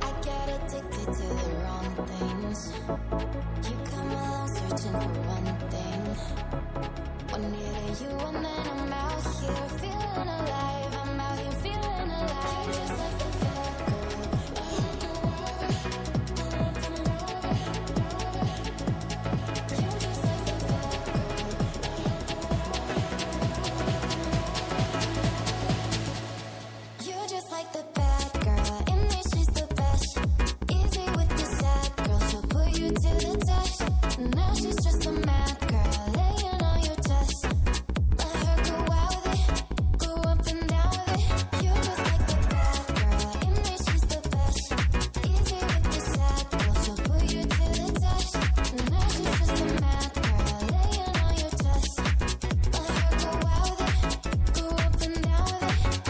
I get addicted to the wrong things. You come along searching for one thing. One near you and then I'm out here feeling alive. I'm out here feeling alive. You're just like the You're just like the bad girl. In me, she's the best. Easy with the sad girl. She'll put you to the test. Now she's just a mad girl, laying on your chest. Let her go out with it, go up and down with it. You're just like the bad girl. In me, she's the best. Easy with the sad girl. She'll put you to the test. Now she's just a mad girl, laying on your chest. Let her go out with it, go up and down with it.